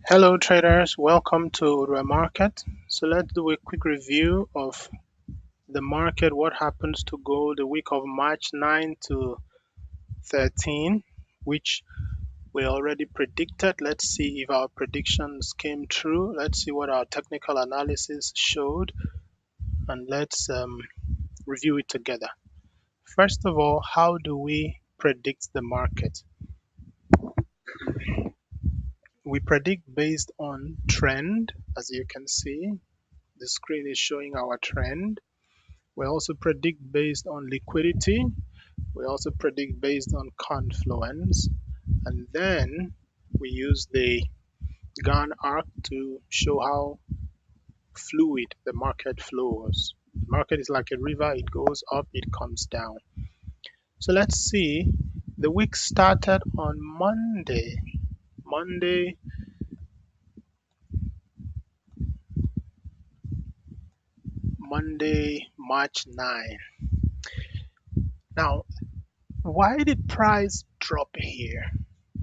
Hello traders, welcome to the market. So let's do a quick review of the market, what happens to gold the week of March 9 to 13, which we already predicted. Let's see if our predictions came true. Let's see what our technical analysis showed, and let's review it together. First of all, how do we predict the market? We predict based on trend. As you can see, the screen is showing our trend. We also predict based on liquidity. We also predict based on confluence. And then we use the Gann arc to show how fluid the market flows. The market is like a river, it goes up, it comes down. So let's see. The week started on Monday. Monday, March 9. Now, why did price drop here?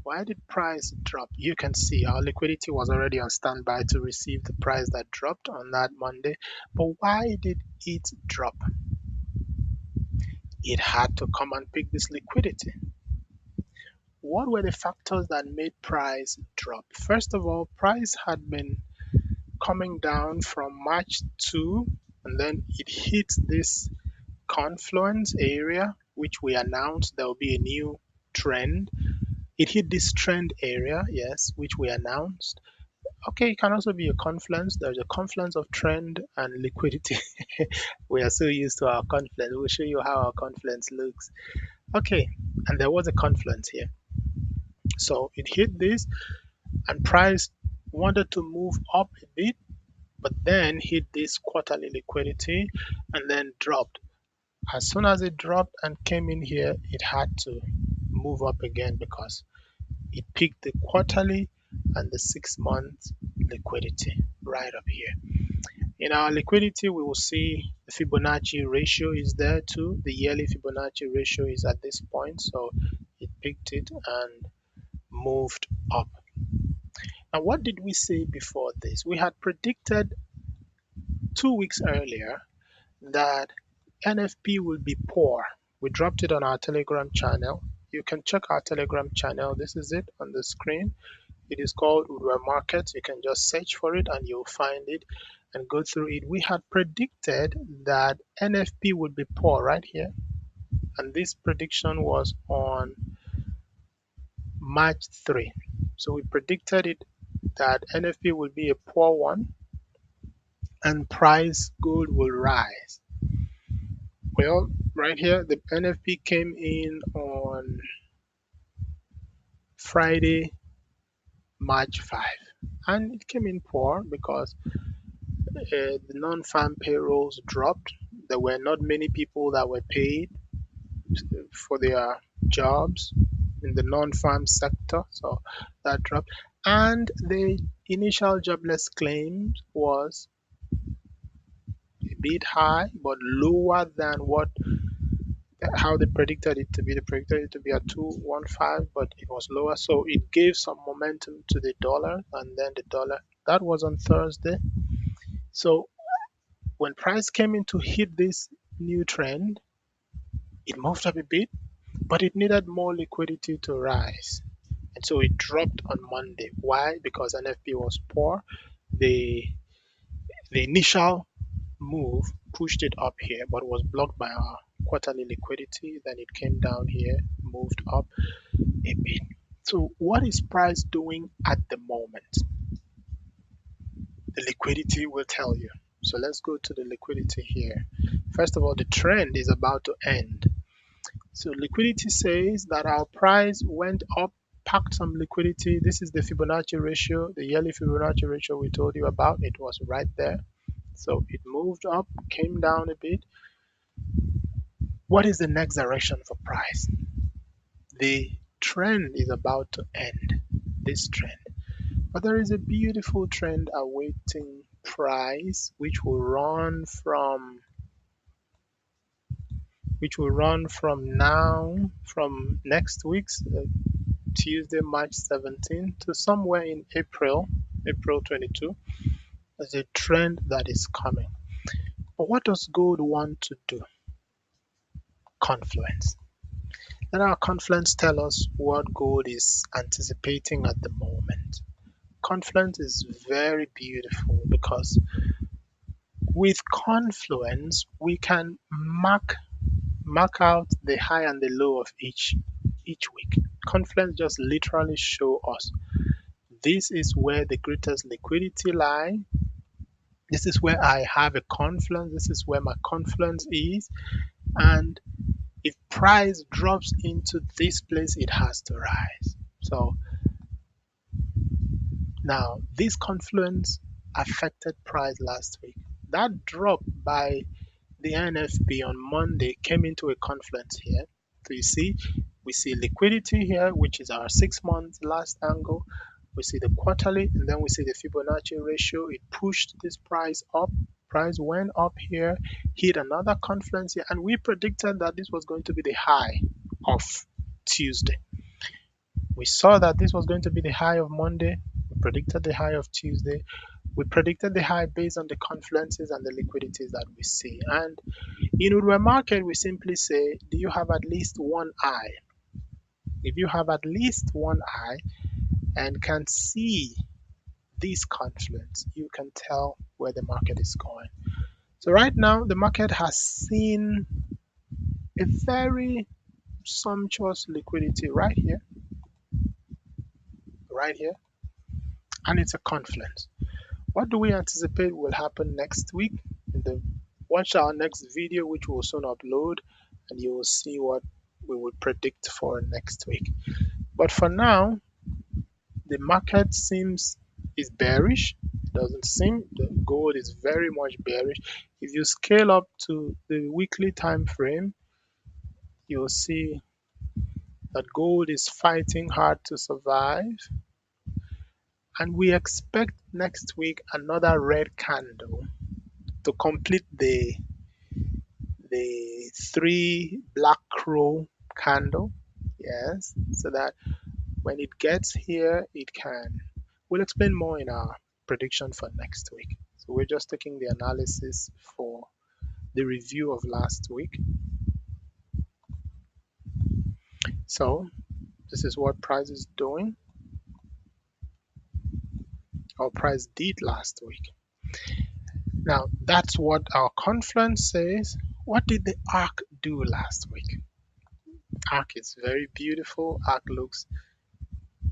Why did price drop? You can see our liquidity was already on standby to receive the price that dropped on that Monday. But why did it drop? It had to come and pick this liquidity. What were the factors that made price drop? First of all, price had been coming down from March 2, and then it hit this confluence area, which we announced there will be a new trend. It hit this trend area, yes, which we announced. Okay, it can also be a confluence. There's a confluence of trend and liquidity. We are so used to our confluence. We'll show you how our confluence looks. Okay, and there was a confluence here. So it hit this, and price wanted to move up a bit, but then hit this quarterly liquidity and then dropped. As soon as it dropped and came in here, it had to move up again because it picked the quarterly and the 6 month liquidity right up here. In our liquidity, we will see the Fibonacci ratio is there too. The yearly Fibonacci ratio is at this point, so it picked it and moved up. Now, what did we say before this? We had predicted 2 weeks earlier that NFP will be poor. We dropped it on our Telegram channel. You can check our Telegram channel. This is it on the screen. It is called Udwa Markets. You can just search for it and you'll find it and go through it. We had predicted that NFP would be poor right here. And this prediction was on March 3. So we predicted it that NFP will be a poor one and price gold will rise. Well, right here, the NFP came in on Friday, March 5. And it came in poor because the non-farm payrolls dropped. There were not many people that were paid for their jobs in the non-farm sector, so that dropped. And the initial jobless claims was a bit high, but lower than what how they predicted it to be. They predicted it to be at 215, but it was lower, so it gave some momentum to the dollar, and then the dollar that was on Thursday. So when price came in to hit this new trend, it moved up a bit, but it needed more liquidity to rise. And so it dropped on Monday. Why? Because NFP was poor. The the initial move pushed it up here, but was blocked by our quarterly liquidity. Then it came down here, moved up a bit. So what is price doing at the moment? The liquidity will tell you. So let's go to the liquidity here. First of all, the trend is about to end. So liquidity says that our price went up, packed some liquidity. This is the Fibonacci ratio, the yearly Fibonacci ratio we told you about. It was right there. So it moved up, came down a bit. What is the next direction for price? The trend is about to end, this trend. But there is a beautiful trend awaiting price, from next week's Tuesday, March 17th to somewhere in April. April 22, as a trend that is coming. But what does gold want to do? Confluence. Let our confluence tell us what gold is anticipating at the moment. Confluence is very beautiful because with confluence we can mark out the high and the low of each week. Confluence just literally show us this is where the greatest liquidity lie. This is where I have a confluence. This is where my confluence is. And if price drops into this place, it has to rise. So now this confluence affected price last week. That drop by the NFP on Monday came into a confluence here. So you see, we see liquidity here, which is our 6 months last angle. We see the quarterly, and then we see the Fibonacci ratio. It pushed this price up. Price went up here, hit another confluence here, and we predicted that this was going to be the high of Tuesday. We saw that this was going to be the high of Monday. We predicted the high of Tuesday. We predicted the high based on the confluences and the liquidities that we see. And in Udwe market, we simply say, do you have at least one eye? If you have at least one eye and can see this confluence, you can tell where the market is going. So right now, the market has seen a very sumptuous liquidity right here, and it's a confluence. What do we anticipate will happen next week? Watch our next video, which we'll soon upload, and you will see what we will predict for next week. But for now, the market seems is bearish. It doesn't seem the gold is very much bearish. If you scale up to the weekly time frame, you'll see that gold is fighting hard to survive. And we expect next week another red candle to complete the three black crow candle. Yes, so that when it gets here, it can. We'll explain more in our prediction for next week. So we're just taking the analysis for the review of last week. So this is what price is doing, or price did last week. Now that's what our confluence says. What did the arc do last week? Arc is very beautiful. Arc looks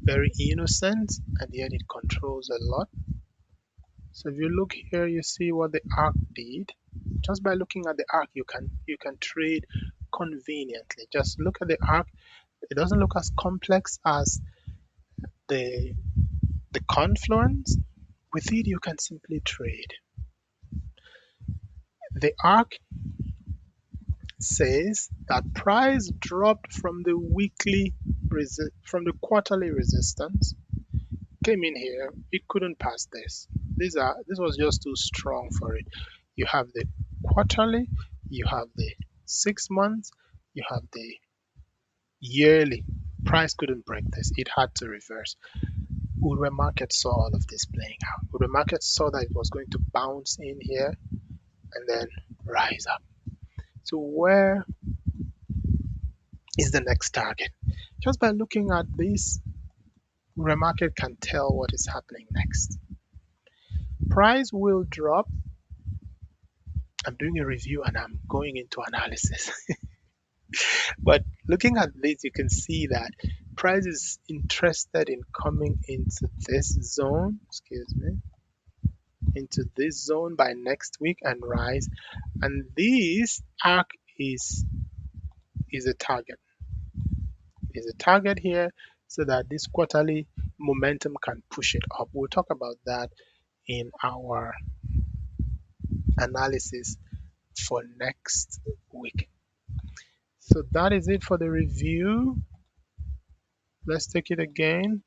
very innocent, and yet it controls a lot. So if you look here, you see what the arc did. Just by looking at the arc, you can trade conveniently. Just look at the arc. It doesn't look as complex as the confluence. With it, you can simply trade. The arc says that price dropped from the quarterly resistance, came in here, it couldn't pass this. This was just too strong for it. You have the quarterly, you have the 6 months, you have the yearly. Price couldn't break this. It had to reverse. Udwe market saw all of this playing out. Udwe market saw that it was going to bounce in here and then rise up. So where is the next target? Just by looking at this, Udwe market can tell what is happening next. Price will drop. I'm doing a review and I'm going into analysis. But looking at this, you can see that price is interested in coming into this zone, into this zone by next week and rise. And this arc is a target. Is a target here so that this quarterly momentum can push it up. We'll talk about that in our analysis for next week. So that is it for the review. Let's take it again.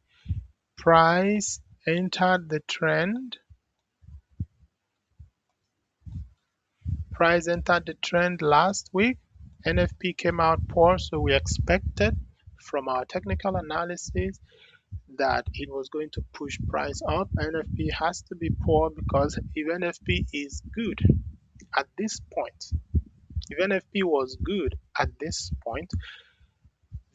Price entered the trend. Price entered the trend last week. NFP came out poor, so we expected from our technical analysis that it was going to push price up, NFP has to be poor, because if NFP is good at this point, if NFP was good at this point,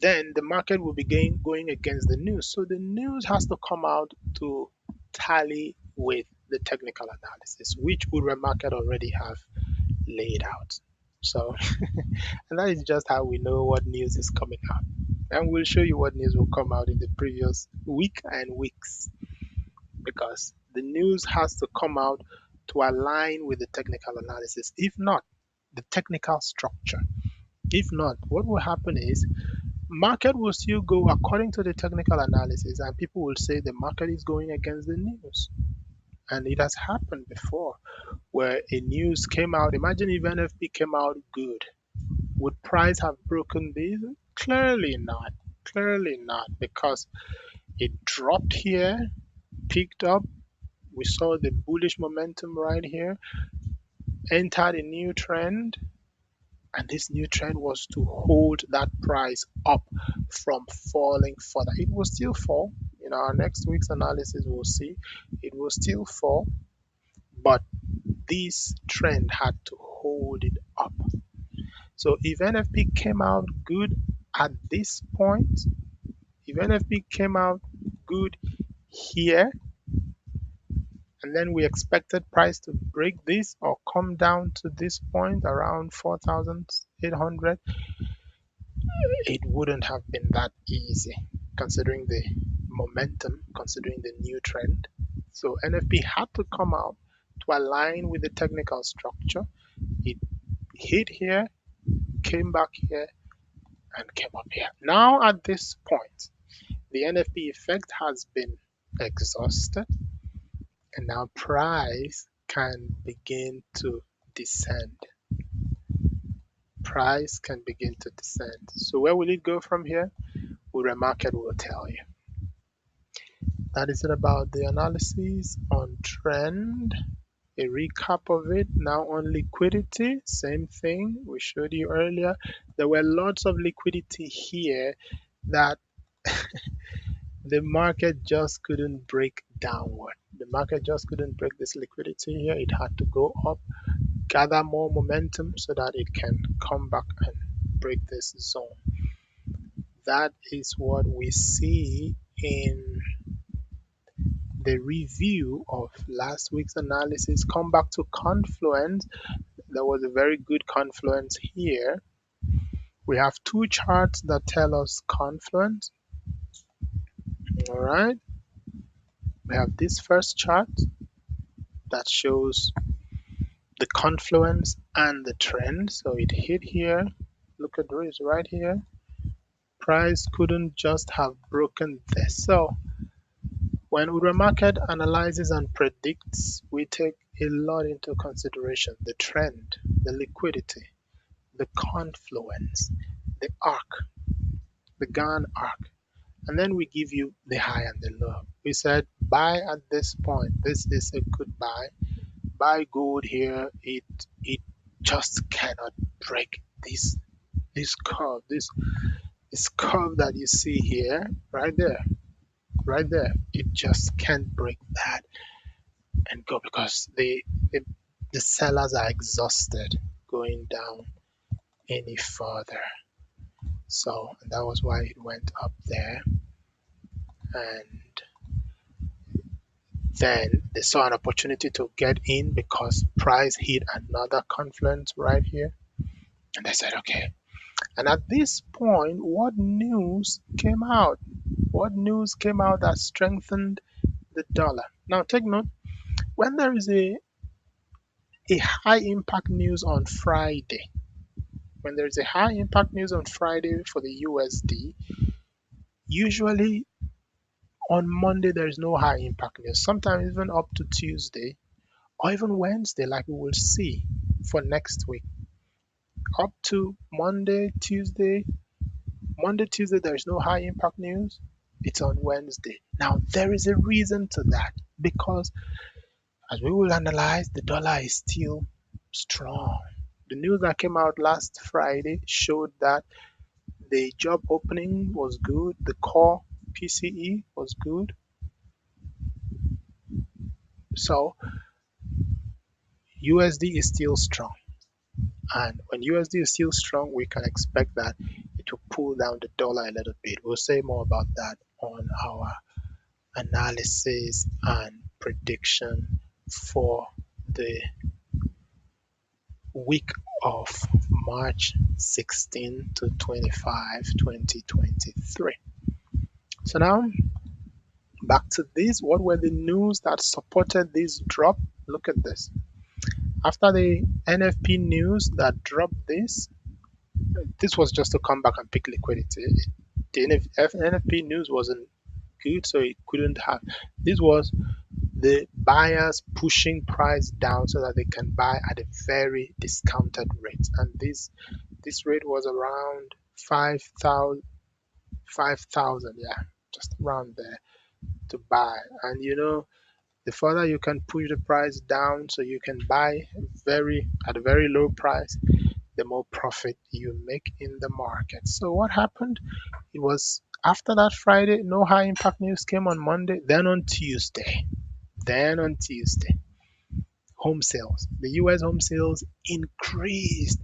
then the market will begin going against the news. So the news has to come out to tally with the technical analysis, which Ura Market already have laid out. So, and that is just how we know what news is coming out. And we'll show you what news will come out in the previous week and weeks, because the news has to come out to align with the technical analysis. If not, the technical structure. If not, what will happen is market will still go according to the technical analysis, and people will say the market is going against the news. And it has happened before where a news came out. Imagine if NFP came out good. Would price have broken this? Clearly not. Clearly not, because it dropped here, picked up. We saw the bullish momentum right here, entered a new trend, and this new trend was to hold that price up from falling further. It will still fall. In our next week's analysis, we'll see it will still fall, but this trend had to hold it up. So if NFP came out good at this point, if NFP came out good here, and then we expected price to break this or come down to this point around 4,800, it wouldn't have been that easy considering the momentum, considering the new trend. So NFP had to come out to align with the technical structure. It hit here, came back here, and came up here. Now at this point, the NFP effect has been exhausted, and now price can begin to descend. Price can begin to descend. So where will it go from here? Ura Market will tell you. That is it about the analysis on trend. A recap of it now on liquidity. Same thing we showed you earlier. There were lots of liquidity here that the market just couldn't break downward. The market just couldn't break this liquidity here. It had to go up, gather more momentum so that it can come back and break this zone. That is what we see in the review of last week's analysis. Come back to confluence. There was a very good confluence here. We have two charts that tell us confluence. All right. We have this first chart that shows the confluence and the trend. So it hit here. Look at this right here. Price couldn't just have broken this. So when Ura Market analyzes and predicts, we take a lot into consideration: the trend, the liquidity, the confluence, the arc, the Gann arc, and then we give you the high and the low. We said buy at this point. This is a good buy. Buy gold here. It just cannot break this curve. This curve that you see here, right there, right there. It just can't break that and go, because the sellers are exhausted going down any further. So that was why it went up there, and then they saw an opportunity to get in because price hit another confluence right here, and they said okay. And at this point, what news came out? What news came out that strengthened the dollar? Now take note, when there is a high impact news on Friday, when there is a high impact news on Friday for the USD, usually on Monday there is no high impact news, sometimes even up to Tuesday or even Wednesday, like we will see for next week. Up to Monday, Tuesday, there is no high impact news. It's on Wednesday. Now, there is a reason to that, because as we will analyze, the dollar is still strong. The news that came out last Friday showed that the job opening was good. The core PCE was good. So USD is still strong. And when USD is still strong, we can expect that it will pull down the dollar a little bit. We'll say more about that on our analysis and prediction for the week of March 16 to 25, 2023. So now back to this. What were the news that supported this drop? Look at this. After the NFP news that dropped this was just to come back and pick liquidity. The NFP news wasn't good, so it couldn't have. This was the buyers pushing price down so that they can buy at a very discounted rate, and this rate was around 5,000, 5,000, yeah, just around there to buy. And the further you can push the price down so you can buy very at a very low price, the more profit you make in the market. So what happened? It was after that Friday, no high impact news came on Monday. Then on Tuesday, home sales. The US home sales increased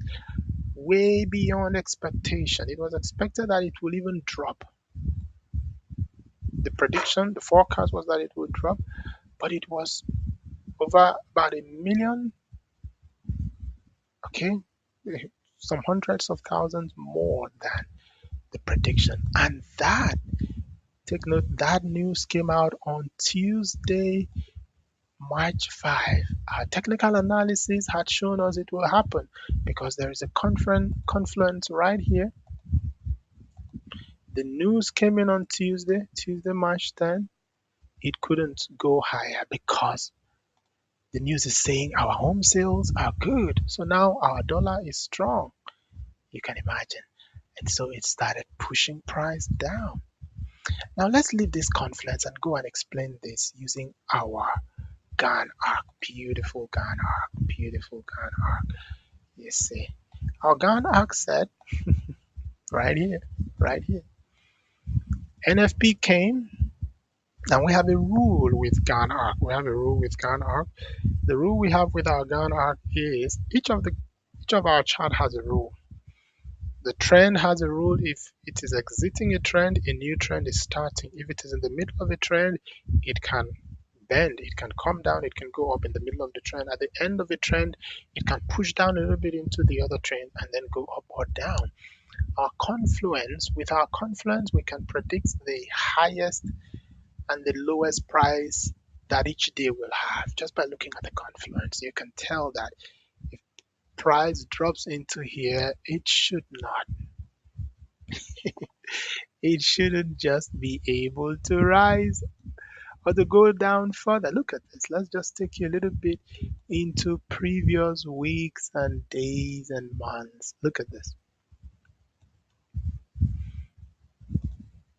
way beyond expectation. It was expected that it will even drop. The prediction, the forecast was that it would drop, but it was over about a million, okay, some hundreds of thousands more than the prediction. And that, take note, that news came out on Tuesday, March 5. Our technical analysis had shown us it will happen because there is a confluence right here. The news came in on Tuesday, March 10. It couldn't go higher because the news is saying our home sales are good. So now our dollar is strong. You can imagine. And so it started pushing price down. Now let's leave this confluence and go and explain this using our Gann arc. Beautiful Gann arc. Beautiful Gann arc. You see. Our Gann arc said right here, right here. NFP came, and we have a rule with Gann arc. We have a rule with Gann arc. The rule we have with our Gann arc is each of our chart has a rule. The trend has a rule. If it is exiting a trend, a new trend is starting. If it is in the middle of a trend, it can bend, it can come down, it can go up in the middle of the trend. At the end of a trend, it can push down a little bit into the other trend and then go up or down. With our confluence, we can predict the highest and the lowest price that each day will have just by looking at the confluence. You can tell that if price drops into here, it shouldn't just be able to rise or to go down further. Look at this. Let's just take you a little bit into previous weeks and days and months. Look at this.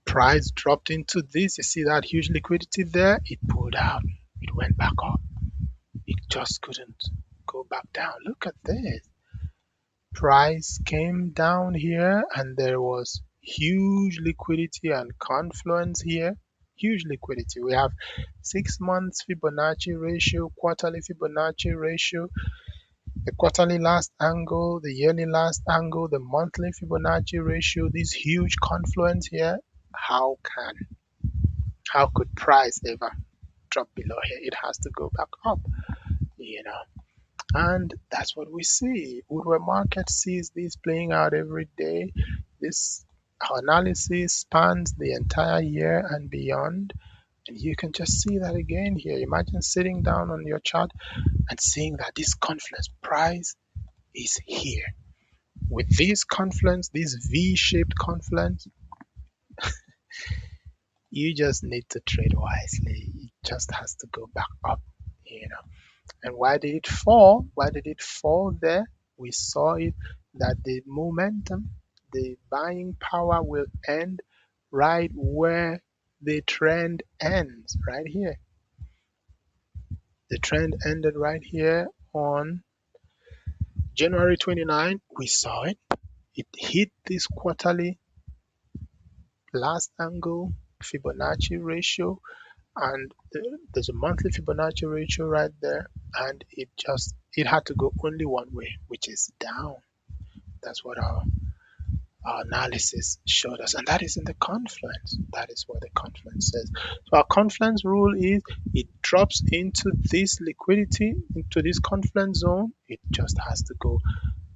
Price dropped into this. You see that huge liquidity there? It pulled out. It went back up. It just couldn't go back down. Look at this. Price came down here and there was huge liquidity and confluence here. Huge liquidity. We have 6 months Fibonacci ratio, quarterly Fibonacci ratio, the quarterly last angle, the yearly last angle, the monthly Fibonacci ratio, this huge confluence here. How could price ever drop below here? It has to go back up, you know. And that's what we see. Woodward Market sees this playing out every day. This analysis spans the entire year and beyond. And you can just see that again here. Imagine sitting down on your chart and seeing that this confluence price is here. With this confluence, this V-shaped confluence, you just need to trade wisely. It just has to go back up, you know. And why did it fall? Why did it fall there? We saw it that the momentum, the buying power will end right where the trend ends, right here. The trend ended right here on January 29. We saw it. It hit this quarterly last angle Fibonacci ratio, and there's a monthly Fibonacci ratio right there, and it had to go only one way, which is down. That's what our analysis showed us, and that is in the confluence. That is what the confluence says. So our confluence rule is it drops into this liquidity, into this confluence zone, it just has to go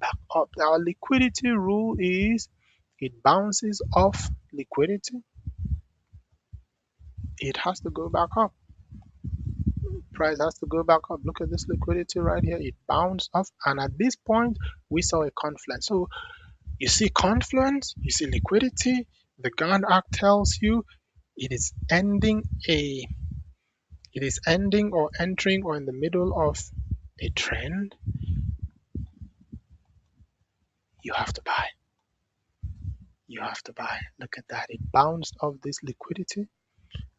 back up. Our liquidity rule is it bounces off liquidity, it has to go back up. Price has to go back up. Look at this liquidity right here. It bounced off, and at this point, we saw a confluence. So you see confluence, you see liquidity. The Gann arc tells you it is ending or entering or in the middle of a trend. You have to buy. You have to buy. Look at that. It bounced off this liquidity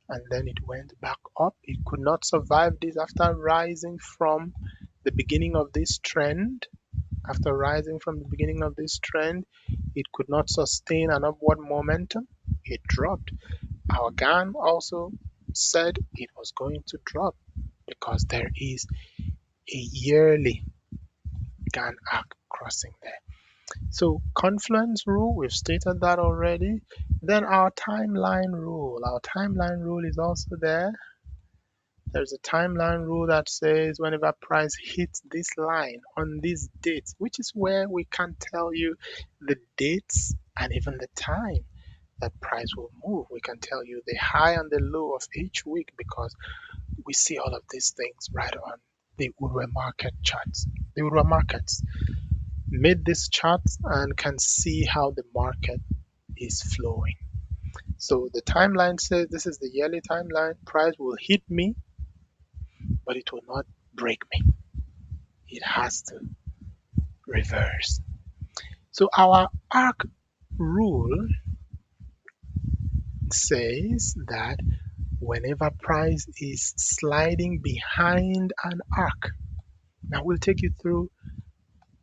and then it went back up. It could not survive this after rising from the beginning of this trend. After rising from the beginning of this trend, it could not sustain an upward momentum. It dropped. Our Gann also said it was going to drop because there is a yearly Gann arc crossing there. So confluence rule, we've stated that already. Then our timeline rule. Our timeline rule is also there. There's a timeline rule that says whenever price hits this line on these dates, which is where we can tell you the dates and even the time that price will move. We can tell you the high and the low of each week because we see all of these things right on the Urwe market charts. The Urwe markets made these charts and can see how the market is flowing. So the timeline says this is the yearly timeline. Price will hit me, but it will not break me. It has to reverse. So our arc rule says that whenever price is sliding behind an arc, now we'll take you through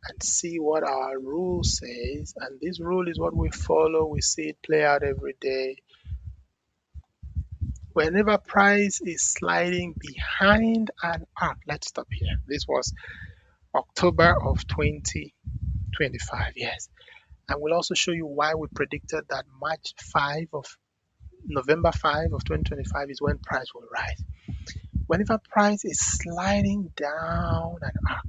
and see what our rule says. And this rule is what we follow. We see it play out every day. Whenever price is sliding behind an arc, let's stop here. This was October of 2025, yes. And we'll also show you why we predicted that November 5 of 2025 is when price will rise. Whenever price is sliding down an arc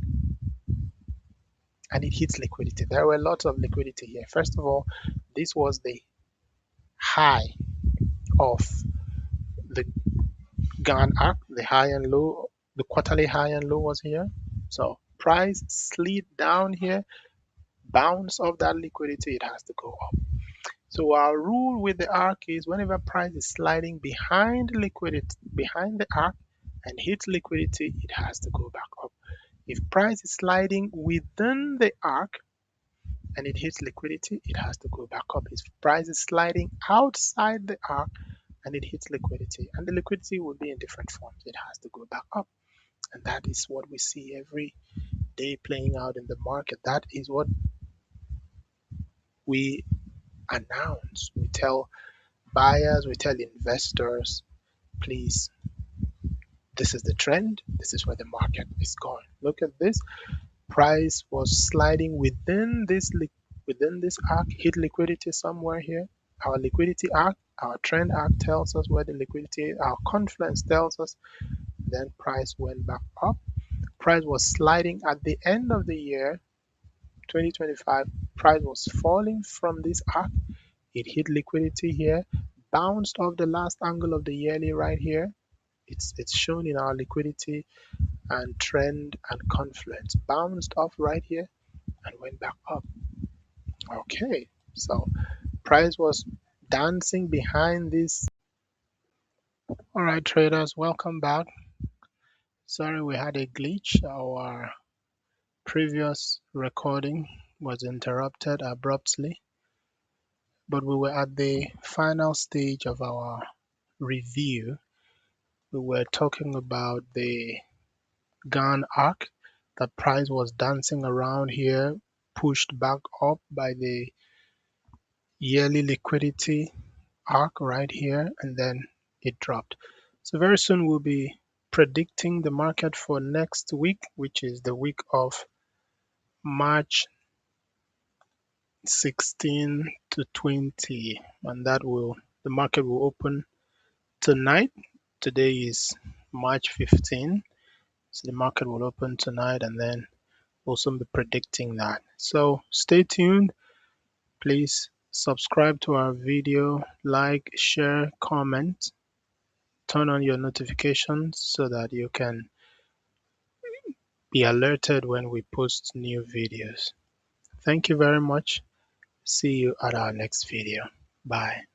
and it hits liquidity, there were lots of liquidity here. First of all, this was the high of the Gann arc, the high and low, the quarterly high and low was here. So price slid down here, bounce off that liquidity, it has to go up. So our rule with the arc is whenever price is sliding behind liquidity, behind the arc and hits liquidity, it has to go back up. If price is sliding within the arc and it hits liquidity, it has to go back up. If price is sliding outside the arc and it hits liquidity, and the liquidity will be in different forms, it has to go back up. And that is what we see every day playing out in the market. That is what we announce. We tell buyers, we tell investors, please, this is the trend, this is where the market is going. Look at this. Price was sliding within this arc, hit liquidity somewhere here. Our liquidity arc, our trend arc tells us where the liquidity, our confluence tells us. Then price went back up. Price was sliding at the end of the year 2025. Price was falling from this arc. It hit liquidity here, bounced off the last angle of the yearly right here. It's shown in our liquidity and trend and confluence. Bounced off right here and went back up. Okay, so price was dancing behind this. All right, traders, welcome back. Sorry, we had a glitch. Our previous recording was interrupted abruptly, but we were at the final stage of our review. We were talking about the Gann arc. The price was dancing around here, pushed back up by the yearly liquidity arc right here, and then it dropped. So very soon we'll be predicting the market for next week, which is the week of March 16 to 20, and the market will open tonight. Today is March 15, so the market will open tonight, and then we'll soon be predicting that. So stay tuned. Please subscribe to our video, like, share, comment, turn on your notifications so that you can be alerted when we post new videos. Thank you very much. See you at our next video. Bye.